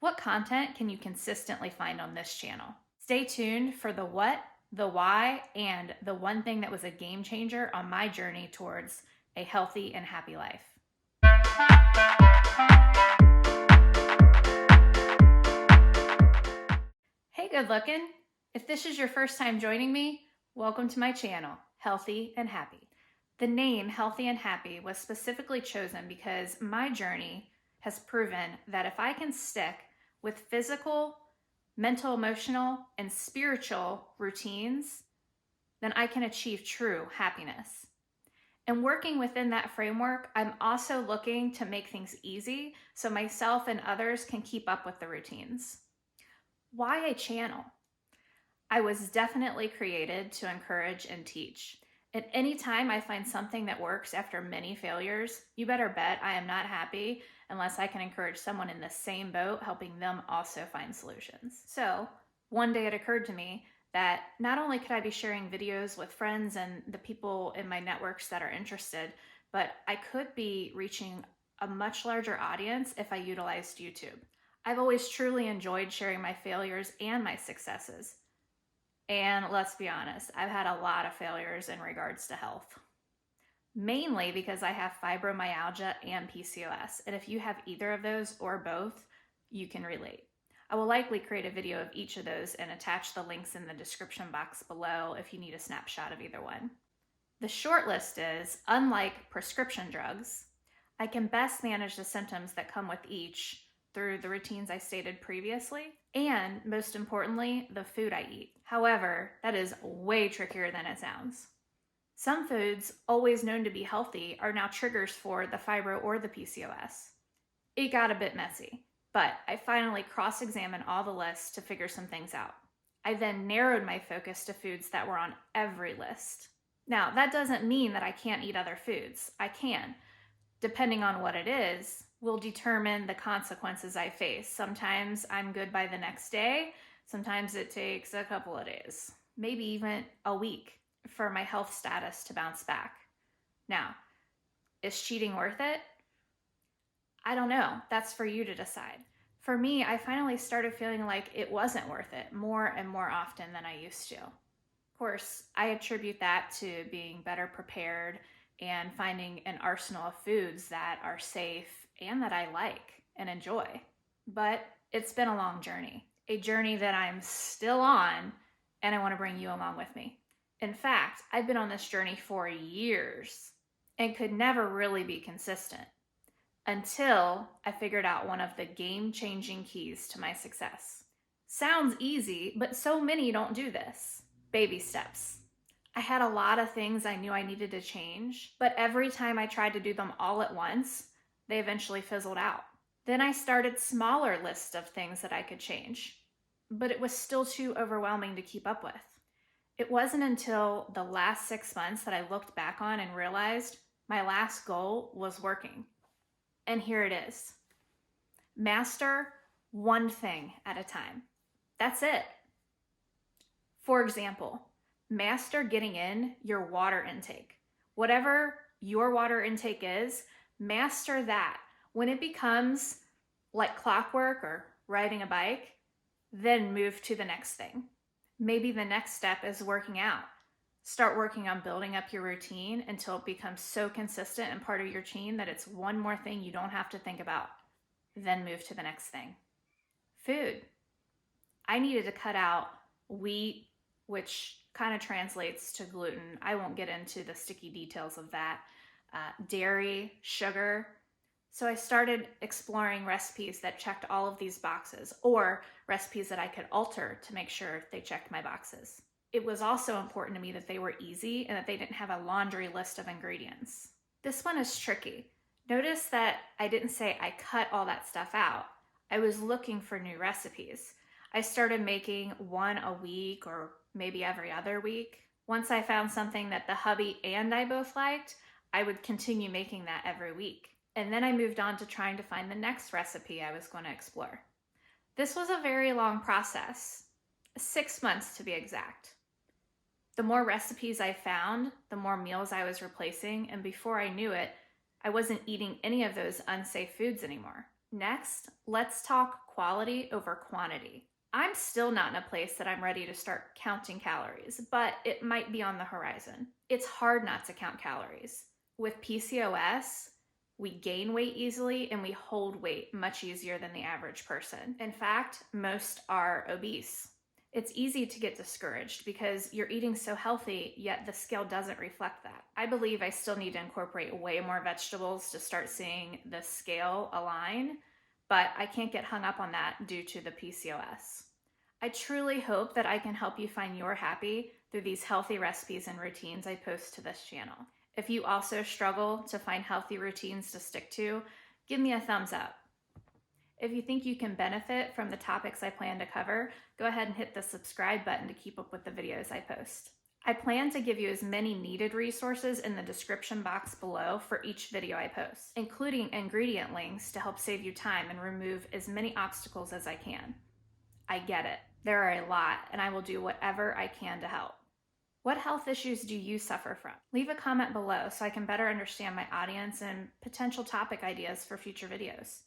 What content can you consistently find on this channel? Stay tuned for the what, the why, and the one thing that was a game changer on my journey towards a healthy and happy life. Hey, good looking. If this is your first time joining me, welcome to my channel, Healthy and Happy. The name Healthy and Happy was specifically chosen because my journey has proven that if I can stick with physical, mental, emotional, and spiritual routines, then I can achieve true happiness. And working within that framework, I'm also looking to make things easy so myself and others can keep up with the routines. Why a channel? I was definitely created to encourage and teach. At any time I find something that works after many failures, you better bet I am not happy unless I can encourage someone in the same boat, helping them also find solutions. So one day it occurred to me that not only could I be sharing videos with friends and the people in my networks that are interested, but I could be reaching a much larger audience if I utilized YouTube. I've always truly enjoyed sharing my failures and my successes. And let's be honest, I've had a lot of failures in regards to health. Mainly because I have fibromyalgia and PCOS. And if you have either of those or both, you can relate. I will likely create a video of each of those and attach the links in the description box below if you need a snapshot of either one. The short list is, unlike prescription drugs, I can best manage the symptoms that come with each through the routines I stated previously, and most importantly, the food I eat. However, that is way trickier than it sounds. Some foods, always known to be healthy, are now triggers for the fibro or the PCOS. It got a bit messy, but I finally cross-examined all the lists to figure some things out. I then narrowed my focus to foods that were on every list. Now, that doesn't mean that I can't eat other foods. I can. Depending on what it is, will determine the consequences I face. Sometimes I'm good by the next day. Sometimes it takes a couple of days, maybe even a week for my health status to bounce back. Now, is cheating worth it? I don't know. That's for you to decide. For me, I finally started feeling like it wasn't worth it more and more often than I used to. Of course, I attribute that to being better prepared and finding an arsenal of foods that are safe and that I like and enjoy. But it's been a long journey, a journey that I'm still on, and I want to bring you along with me. In fact, I've been on this journey for years and could never really be consistent until I figured out one of the game-changing keys to my success. Sounds easy, but so many don't do this. Baby steps. I had a lot of things I knew I needed to change, but every time I tried to do them all at once, they eventually fizzled out. Then I started smaller lists of things that I could change, but it was still too overwhelming to keep up with. It wasn't until the last 6 months that I looked back on and realized my last goal was working. And here it is. Master one thing at a time. That's it. For example, master getting in your water intake. Whatever your water intake is, master that. When it becomes like clockwork or riding a bike, then move to the next thing. Maybe the next step is working out. Start working on building up your routine until it becomes so consistent and part of your routine that it's one more thing you don't have to think about. Then move to the next thing. Food. I needed to cut out wheat, which kind of translates to gluten. I won't get into the sticky details of that. Dairy, sugar. So I started exploring recipes that checked all of these boxes, or recipes that I could alter to make sure they checked my boxes. It was also important to me that they were easy and that they didn't have a laundry list of ingredients. This one is tricky. Notice that I didn't say I cut all that stuff out. I was looking for new recipes. I started making one a week or maybe every other week. Once I found something that the hubby and I both liked, I would continue making that every week. And then I moved on to trying to find the next recipe I was going to explore. This was a very long process, 6 months to be exact. The more recipes I found, the more meals I was replacing, and before I knew it, I wasn't eating any of those unsafe foods anymore. Next, let's talk quality over quantity. I'm still not in a place that I'm ready to start counting calories, but it might be on the horizon. It's hard not to count calories. With PCOS, we gain weight easily and we hold weight much easier than the average person. In fact, most are obese. It's easy to get discouraged because you're eating so healthy, yet the scale doesn't reflect that. I believe I still need to incorporate way more vegetables to start seeing the scale align, but I can't get hung up on that due to the PCOS. I truly hope that I can help you find your happy through these healthy recipes and routines I post to this channel. If you also struggle to find healthy routines to stick to, give me a thumbs up. If you think you can benefit from the topics I plan to cover, go ahead and hit the subscribe button to keep up with the videos I post. I plan to give you as many needed resources in the description box below for each video I post, including ingredient links to help save you time and remove as many obstacles as I can. I get it. There are a lot, and I will do whatever I can to help. What health issues do you suffer from? Leave a comment below so I can better understand my audience and potential topic ideas for future videos.